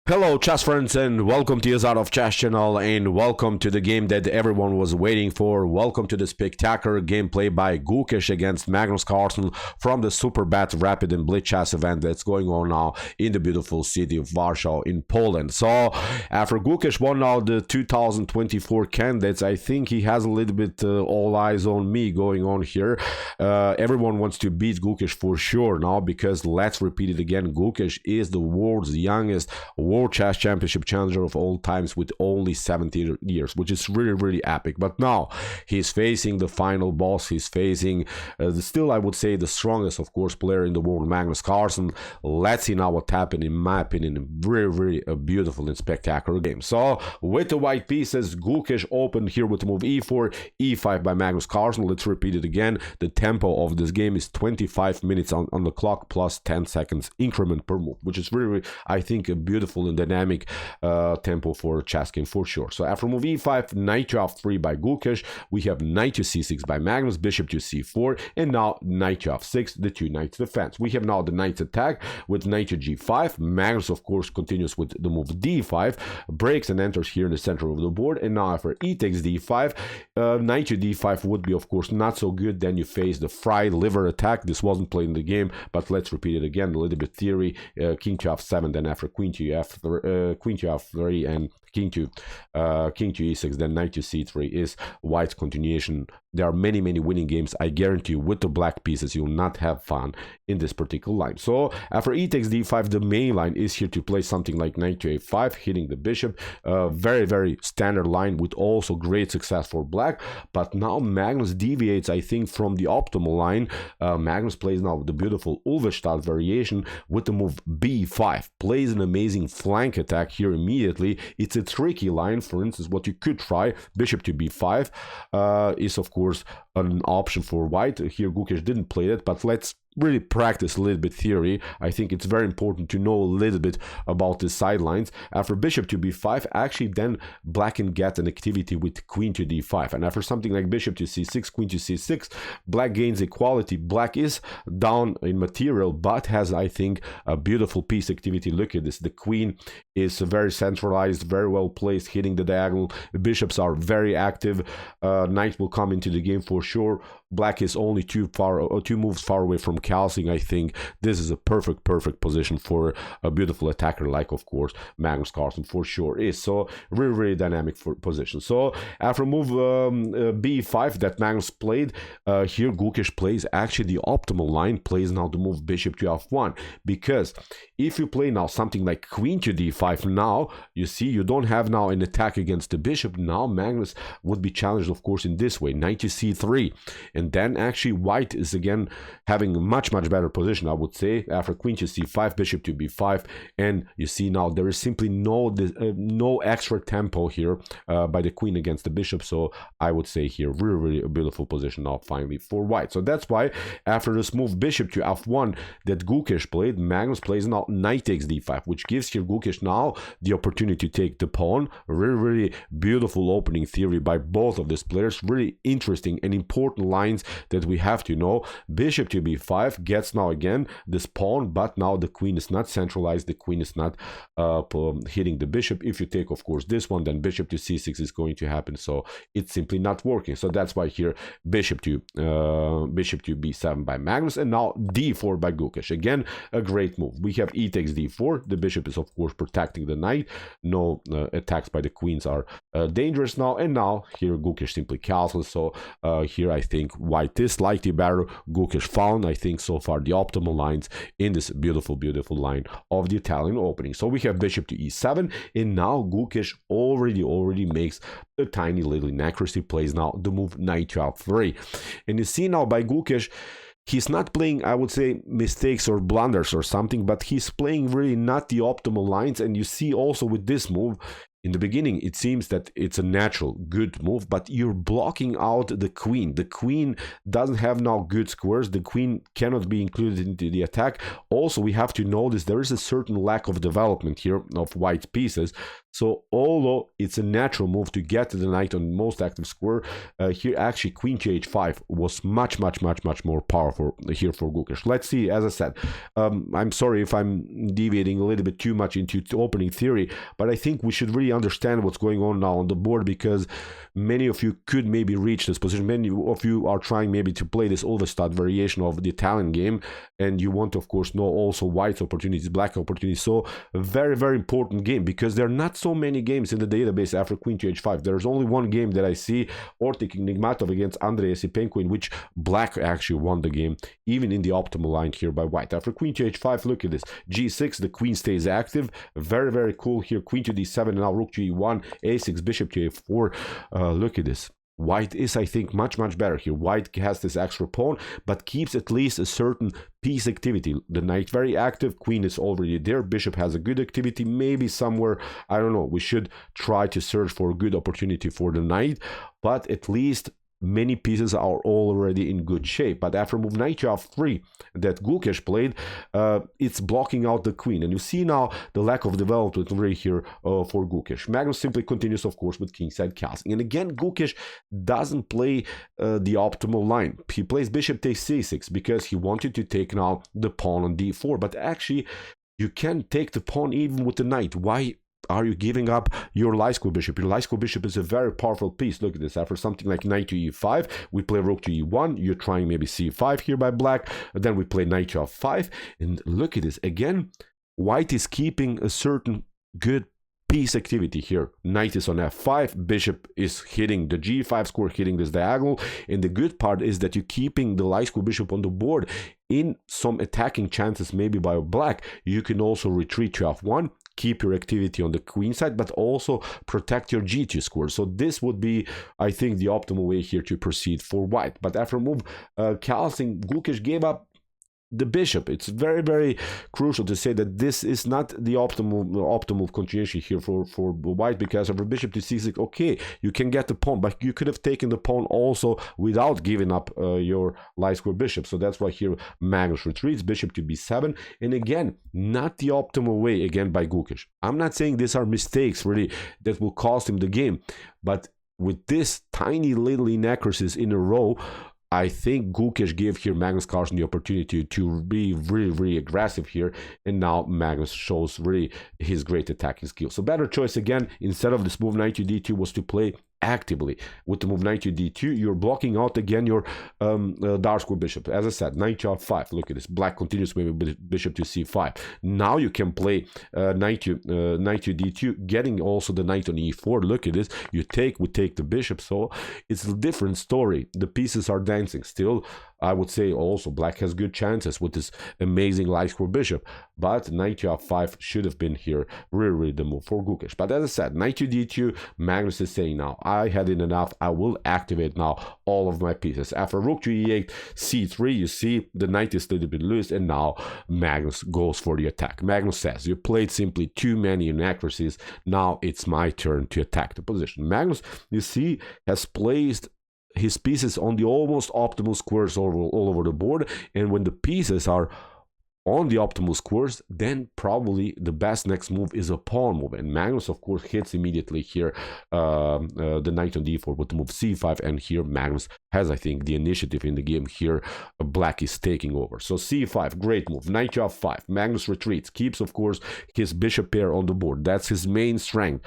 Hello chess friends and welcome to Jozarov chess channel and welcome to the game that everyone was waiting for. Welcome to the spectacular gameplay by Gukesh against Magnus Carlsen from the Superbet Rapid and Blitz chess event that's going on now in the beautiful city of Warsaw in Poland. So after Gukesh won now the 2024 candidates, I think he has a little bit all eyes on me going on here. Everyone wants to beat Gukesh for sure now because let's repeat it again, Gukesh is the world's youngest World Chess Championship challenger of all times with only 70 years, which is really epic. But now he's facing the final boss. He's facing still, I would say, the strongest, of course, player in the world, Magnus Carlsen. Let's see now what happened. In my opinion, a very beautiful and spectacular game. So with the white pieces, Gukesh opened here with the move e4, e5 by Magnus Carlsen. Let's repeat it again. The tempo of this game is 25 minutes on the clock plus 10 seconds increment per move, which is really, I think, a beautiful and dynamic tempo for a chess game for sure. So after move e5, knight to f3 by Gukesh, we have knight to c6 by Magnus, bishop to c4, and now knight to f6, the two knights defense. We have now the knight's attack with knight to g5. Magnus, of course, continues with the move d5, breaks and enters here in the center of the board, and now after e takes d5, knight to d5 would be, of course, not so good. Then you face the fried liver attack. This wasn't played in the game, but let's repeat it again, a little bit theory. King to f7, then after queen to f3 and king to e6, then knight to c3 is white's continuation. There are many winning games. I guarantee you with the black pieces you will not have fun in this particular line. So after e takes d5, the main line is here to play something like knight to a5, hitting the bishop. Very standard line with also great success for black. But now Magnus deviates, I think, from the optimal line. Magnus plays now the beautiful Ulvestad variation with the move b5, plays an amazing flank attack here immediately. It's a tricky line. For instance, what you could try, bishop to b5 is of course an option for white. Here Gukesh didn't play it, but let's really practice a little bit theory. I think it's very important to know a little bit about the sidelines. After bishop to b5, actually then black can get an activity with queen to d5, and after something like bishop to c6, queen to c6, black gains equality. Black is down in material but has, I think, a beautiful piece activity. Look at this, the queen is very centralized, very well placed, hitting the diagonal. Bishops are very active. Knight will come into the game for sure. Black is only two moves far away from calcing. I think this is a perfect position for a beautiful attacker like, of course, Magnus Carlsen for sure is. So really dynamic for position. So after move b5 that Magnus played, here Gukesh plays actually the optimal line, plays now the move bishop to f1, because if you play now something like queen to d5, now you see you don't have now an attack against the bishop. Now Magnus would be challenged, of course, in this way, knight to c3, and then actually white is again having a much better position, I would say, after queen to c5, bishop to b5, and you see now there is simply no extra tempo here by the queen against the bishop. So I would say here really a beautiful position now finally for white. So that's why after this move bishop to f1 that Gukesh played, Magnus plays now knight takes d5, which gives here Gukesh now the opportunity to take the pawn. Really beautiful opening theory by both of these players. Really interesting and important lines that we have to know. Bishop to b5 gets now again this pawn, but now the queen is not centralized, the queen is not hitting the bishop. If you take, of course, this one, then bishop to c6 is going to happen, so it's simply not working. So that's why here bishop to b7 by Magnus, and now d4 by Gukesh. Again, a great move. We have e takes d4. The bishop is, of course, protecting the knight. No attacks by the queens are dangerous now, and now here Gukesh simply castles. So here I think white is slightly better. Gukesh found, I think, so far the optimal lines in this beautiful line of the Italian opening. So we have bishop to e7, and now Gukesh already makes a tiny little inaccuracy, plays now the move knight to f3. And you see now by Gukesh, he's not playing, I would say, mistakes or blunders or something, but he's playing really not the optimal lines. And you see also with this move, in the beginning, it seems that it's a natural, good move, but you're blocking out the queen. The queen doesn't have now good squares. The queen cannot be included into the attack. Also, we have to notice there is a certain lack of development here of white pieces. So although it's a natural move to get to the knight on most active square, here actually queen to h5 was much more powerful here for Gukesh. Let's see. As I said, I'm sorry if I'm deviating a little bit too much into opening theory, but I think we should really understand what's going on now on the board, because many of you could maybe reach this position. Many of you are trying maybe to play this Ulvestad variation of the Italian game, and you want to of course know also white opportunities, black opportunities. So a very important game, because there are not so many games in the database after queen to h5. There's only one game that I see, Ortik Nigmatov against Andrei Esipenko, in which black actually won the game, even in the optimal line here by white. After queen to h5, look at this, g6, the queen stays active, very cool here, queen to d7, and now rook to e1, a6, bishop to a4. Look at this. White is, I think, much better here. White has this extra pawn, but keeps at least a certain piece activity. The knight very active, queen is already there, bishop has a good activity, maybe somewhere, I don't know, we should try to search for a good opportunity for the knight, but at least many pieces are already in good shape. But after move knight to f3 that Gukesh played, it's blocking out the queen, and you see now the lack of development right here for Gukesh. Magnus simply continues, of course, with kingside castling, and again Gukesh doesn't play the optimal line. He plays bishop takes c6 because he wanted to take now the pawn on d4, but actually you can take the pawn even with the knight. Why are you giving up your light square bishop? Your light square bishop is a very powerful piece. Look at this. After something like knight to e5, we play rook to e1. You're trying maybe c5 here by black. Then we play knight to f5. And look at this. Again, white is keeping a certain good piece activity here. Knight is on f5, bishop is hitting the g5 square, hitting this diagonal, and the good part is that you're keeping the light square bishop on the board. In some attacking chances maybe by black, you can also retreat to f1, keep your activity on the queen side, but also protect your g2 square. So this would be, I think, the optimal way here to proceed for white. But after move Carlsen, Gukesh gave up the bishop. It's very crucial to say that this is not the optimal continuation here for white, because of a bishop to c6. Okay, you can get the pawn, but you could have taken the pawn also without giving up your light square bishop. So that's why here Magnus retreats, bishop to b7, and again, not the optimal way again by Gukesh. I'm not saying these are mistakes really that will cost him the game, but with this tiny little inaccuracies in a row, I think Gukesh gave here Magnus Carlsen the opportunity to be really aggressive here, and now Magnus shows really his great attacking skill. So better choice again, instead of this move knight to d2, was to play actively. With the move knight to d2, you're blocking out again your dark square bishop. As I said, knight to f5. Look at this. Black continues with bishop to c5. Now you can play knight to d2, getting also the knight on e4. Look at this. We take the bishop. So it's a different story. The pieces are dancing. Still, I would say also black has good chances with this amazing light square bishop, but knight to f5 should have been here really the move for Gukesh. But as I said, knight to d2, Magnus is saying now, I had it enough, I will activate now all of my pieces. After rook to e8, c3, you see the knight is a little bit loose, and now Magnus goes for the attack. Magnus says, you played simply too many inaccuracies, now it's my turn to attack the position. Magnus, you see, has placed his pieces on the almost optimal squares all over the board, and when the pieces are on the optimal squares, then probably the best next move is a pawn move, and Magnus of course hits immediately here the knight on d4 with the move c5, and here Magnus has, I think, the initiative in the game. Here black is taking over. So c5, great move. Knight to f5, Magnus retreats, keeps of course his bishop pair on the board. That's his main strength.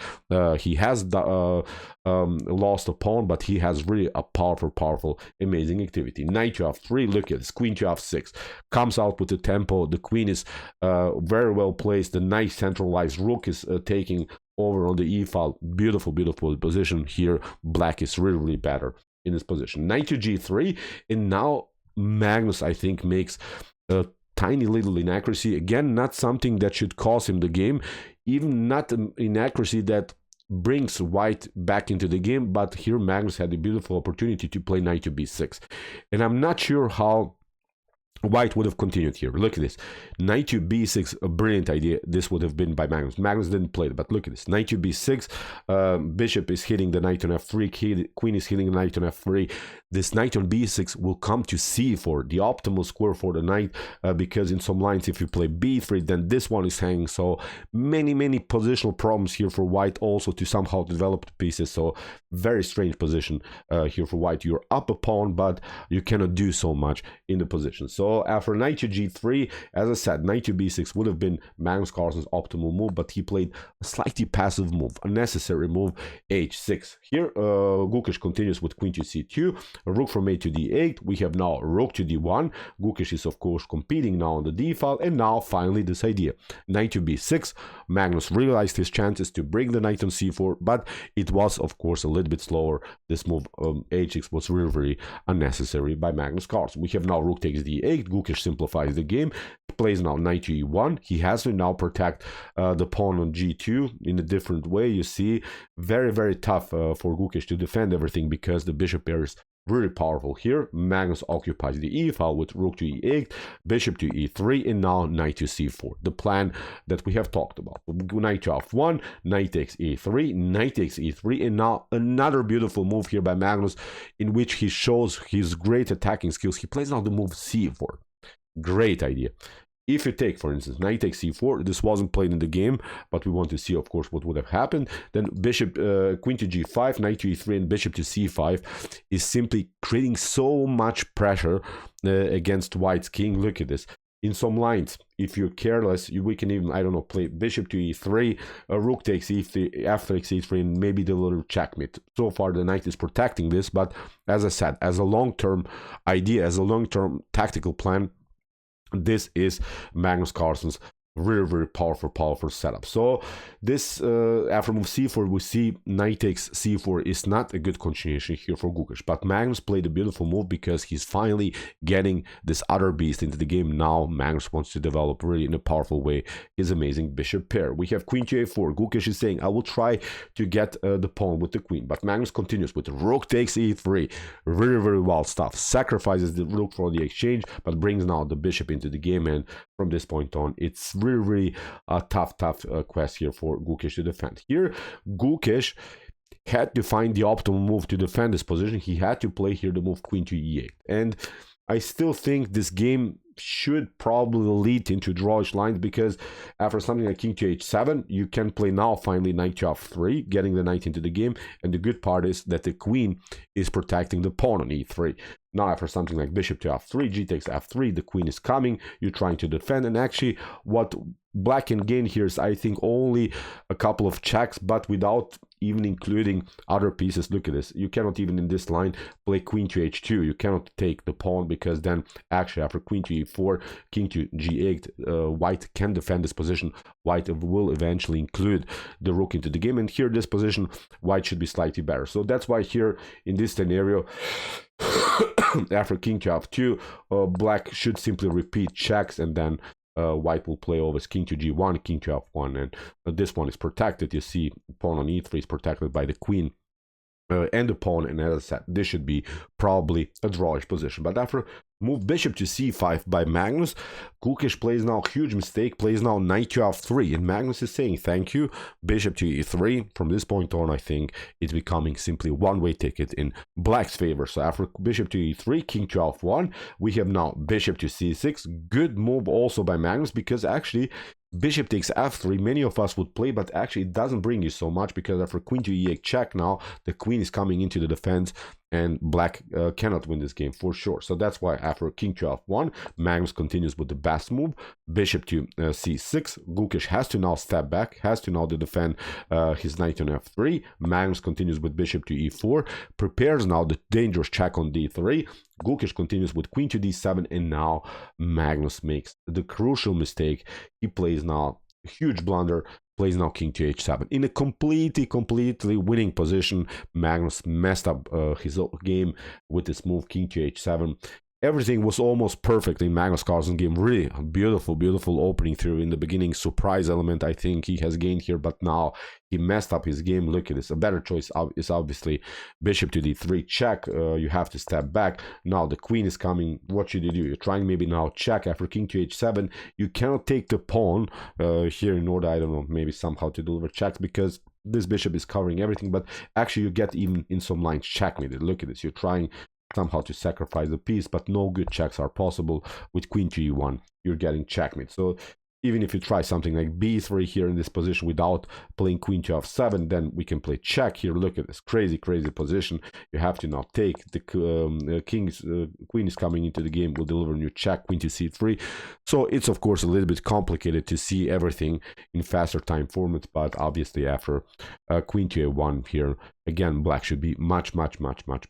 He has lost a pawn, but he has really a powerful amazing activity. Knight to f3, look at this, queen to f6, comes out with the tempo. The queen is very well placed, the knight centralized, rook is taking over on the e-file. Beautiful position here. Black is really better in this position. Knight to g3, and now Magnus, I think, makes a tiny little inaccuracy. Again, not something that should cost him the game, even not an inaccuracy that brings white back into the game, but here Magnus had a beautiful opportunity to play knight to b6, and I'm not sure how White would have continued here. Look at this. Knight to b6, a brilliant idea. This would have been by Magnus. Magnus didn't play it, but look at this. Knight to b6, bishop is hitting the knight on f3, queen is hitting the knight on f3. This knight on b6 will come to c4, the optimal square for the knight, because in some lines, if you play b3, then this one is hanging. So many positional problems here for White also to somehow develop the pieces. So very strange position here for White. You're up a pawn, but you cannot do so much in the position. So after knight to g3, as I said, knight to b6 would have been Magnus Carlsen's optimal move, but he played a slightly passive move, a necessary move, h6. Here, Gukesh continues with queen to c2, rook from a to d8. We have now rook to d1. Gukesh is, of course, competing now on the d file, and now finally this idea. Knight to b6. Magnus realized his chances to bring the knight on c4, but it was, of course, a little bit slower. This move, h6, was really very unnecessary by Magnus Carlsen. We have now rook takes d8. Gukesh simplifies the game, plays now knight to e1. He has to now protect the pawn on g2 in a different way. You see, very tough for Gukesh to defend everything because the bishop pair is really powerful here. Magnus occupies the e file with rook to e8, bishop to e3, and now knight to c4. The plan that we have talked about. Knight to f1, knight takes e3, knight takes e3, and now another beautiful move here by Magnus in which he shows his great attacking skills. He plays now the move c4. Great idea. If you take, for instance, knight takes c4, this wasn't played in the game, but we want to see, of course, what would have happened. Then bishop, queen to g5, knight to e3, and bishop to c5 is simply creating so much pressure against White's king. Look at this. In some lines, if you're careless, we can even, I don't know, play bishop to e3, rook takes e3, f takes e3, and maybe the little checkmate. So far, the knight is protecting this, but as I said, as a long-term idea, as a long-term tactical plan, this is Magnus Carlsen's very powerful setup. So this after move c4, we see knight takes c4 is not a good continuation here for Gukesh, but Magnus played a beautiful move because he's finally getting this other beast into the game. Now Magnus wants to develop really in a powerful way his amazing bishop pair. We have queen to a4. Gukesh is saying, I will try to get the pawn with the queen, but Magnus continues with rook takes e3. Very wild stuff. Sacrifices the rook for the exchange, but brings now the bishop into the game, and from this point on, it's really tough quest here for Gukesh to defend. Here, Gukesh had to find the optimal move to defend this position. He had to play here the move queen to e8. And I still think this game should probably lead into drawish lines, because after something like king to h7, you can play now finally knight to f3, getting the knight into the game. And the good part is that the queen is protecting the pawn on e3. Now after something like bishop to f3, g takes f3, the queen is coming, you're trying to defend, and actually what Black can gain here is, I think, only a couple of checks, but without even including other pieces. Look at this. You cannot even in this line play queen to h2. You cannot take the pawn, because then actually after queen to e4, king to g8, White can defend this position. White will eventually include the rook into the game, and here this position White should be slightly better. So that's why here in this scenario, after king to f2, Black should simply repeat checks, and then White will play always king to g1, king to f1, and this one is protected. You see, pawn on e3 is protected by the queen and the pawn, and as I said, this should be probably a drawish position. But after move bishop to c5 by Magnus, Gukesh plays now huge mistake, plays now knight to f3, and Magnus is saying thank you, bishop to e3. From this point on, I think it's becoming simply one-way ticket in Black's favor. So after bishop to e3, king to f1, we have now bishop to c6. Good move also by Magnus, because actually bishop takes f3, many of us would play, but actually it doesn't bring you so much, because after queen to e8 check, now the queen is coming into the defense, and Black cannot win this game for sure. So that's why after king to f1, Magnus continues with the best move, bishop to c6. Gukesh has to now step back, has to now defend his knight on f3. Magnus continues with bishop to e4, prepares now the dangerous check on d3. Gukesh continues with queen to d7, and now Magnus makes the crucial mistake. He plays now a huge blunder, plays now king to h7 in a completely winning position. Magnus messed up his game with this move king to h7. everything was almost perfect in Magnus Carlsen game. Really beautiful opening through in the beginning. Surprise element I think he has gained here, but now he messed up his game. Look at this. A better choice is obviously bishop to d3 check. You have to step back. Now the queen is coming. What should you do? You're trying maybe now check after king to h7. You cannot take the pawn here in order, I don't know, maybe somehow to deliver checks, because this bishop is covering everything, but actually you get even in some lines checkmated. Look at this. You're trying somehow to sacrifice the piece, but no good checks are possible. With queen to e1 you're getting checkmate. So even if you try something like b3 here in this position without playing queen to f7, then we can play check here. Look at this crazy position. You have to now take the queen is coming into the game, will deliver new check, queen to c3. So it's of course a little bit complicated to see everything in faster time formats, but obviously after queen to a1 here, again, black should be much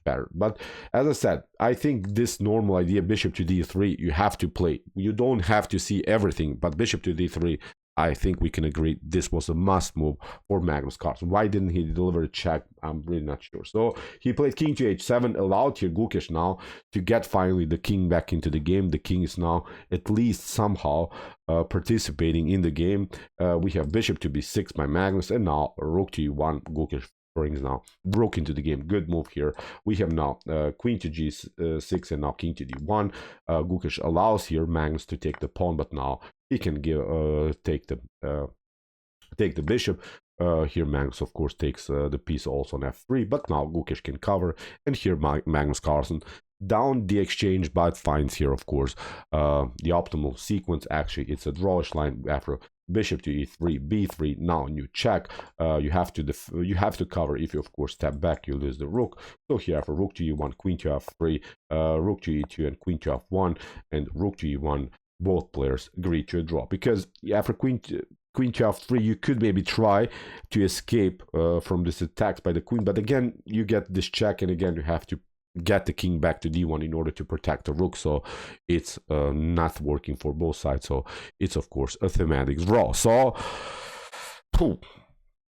better. But as I said, I think this normal idea, bishop to d3, you have to play. You don't have to see everything, but bishop to d3, I think we can agree this was a must move for Magnus Carlsen. Why didn't he deliver a check? I'm really not sure. So he played king to h7, allowed here Gukesh now to get finally the king back into the game. The king is now at least somehow participating in the game. We have bishop to b6 by Magnus, and now rook to e1. Gukesh brings now rook into the game. Good move here. We have now queen to g6 and now king to d1. Gukesh allows here Magnus to take the pawn, but now he can take the bishop. Here Magnus of course takes the piece also on f3, but now Gukesh can cover, and here Magnus Carlsen down the exchange, but finds here of course the optimal sequence. Actually it's a drawish line after bishop to e3, b3, now new check. You have to cover. If you of course step back, you lose the rook. So here after rook to e1, queen to f3, rook to e2 and queen to f1, and rook to e1, both players agree to a draw, because after queen to f3 you could maybe try to escape from this attacks by the queen, but again you get this check, and again you have to get the king back to d1 in order to protect the rook. So it's not working for both sides. So it's of course a thematic draw. So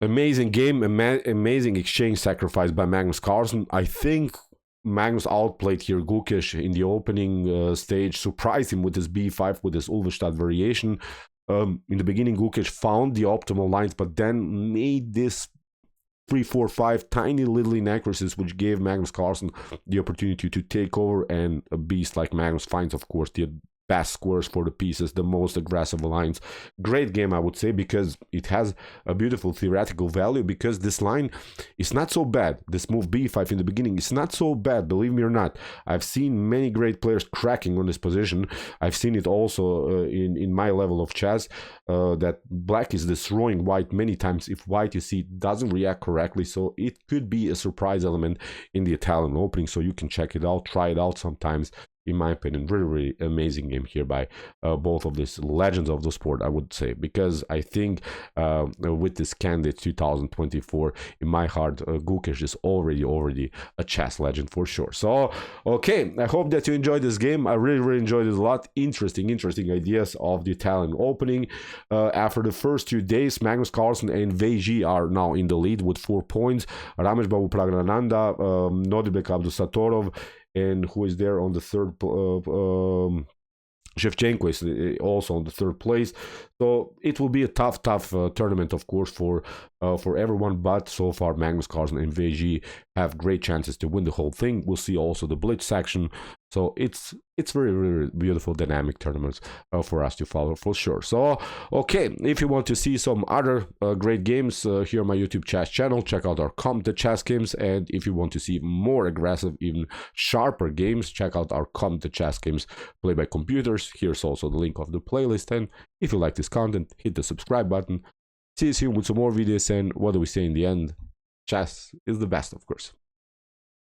amazing game, amazing exchange sacrifice by Magnus Carlsen. I think Magnus outplayed here Gukesh in the opening stage, surprised him with his b5, with his Ulvestad variation. In the beginning Gukesh found the optimal lines, but then made this 3, 4, 5 tiny little inaccuracies, which gave Magnus Carlsen the opportunity to take over, and a beast like Magnus finds of course the best squares for the pieces, the most aggressive lines. Great game, I would say, because it has a beautiful theoretical value, because this line is not so bad. This move b5 in the beginning is not so bad, believe me or not. I've seen many great players cracking on this position. I've seen it also in my level of chess, that black is destroying white many times if white, you see, doesn't react correctly. So it could be a surprise element in the Italian opening. So you can check it out, try it out sometimes. In my opinion, really amazing game here by both of these legends of the sport, I would say, because I think with this candidate 2024, in my heart, Gukesh is already a chess legend for sure. So okay, I hope that you enjoyed this game. I really enjoyed it a lot. Interesting ideas of the Italian opening. After the first 2 days, Magnus Carlsen and Veji are now in the lead with 4 points. Ramesh Babu Praggnanandhaa, Nodibek Abdusattorov, and who is there on the third Shevchenko is also on the third place. So it will be a tough tournament, of course, for everyone. But so far, Magnus Carlsen and VG have great chances to win the whole thing. We'll see also the Blitz section. So it's very beautiful, dynamic tournaments for us to follow for sure. So okay, if you want to see some other great games here on my YouTube chess channel, check out our Come Chess games. And if you want to see more aggressive, even sharper games, check out our Come Chess games played by computers. Here's also the link of the playlist. And if you like this content, hit the subscribe button. See you soon with some more videos. And what do we say in the end? Chess is the best, of course.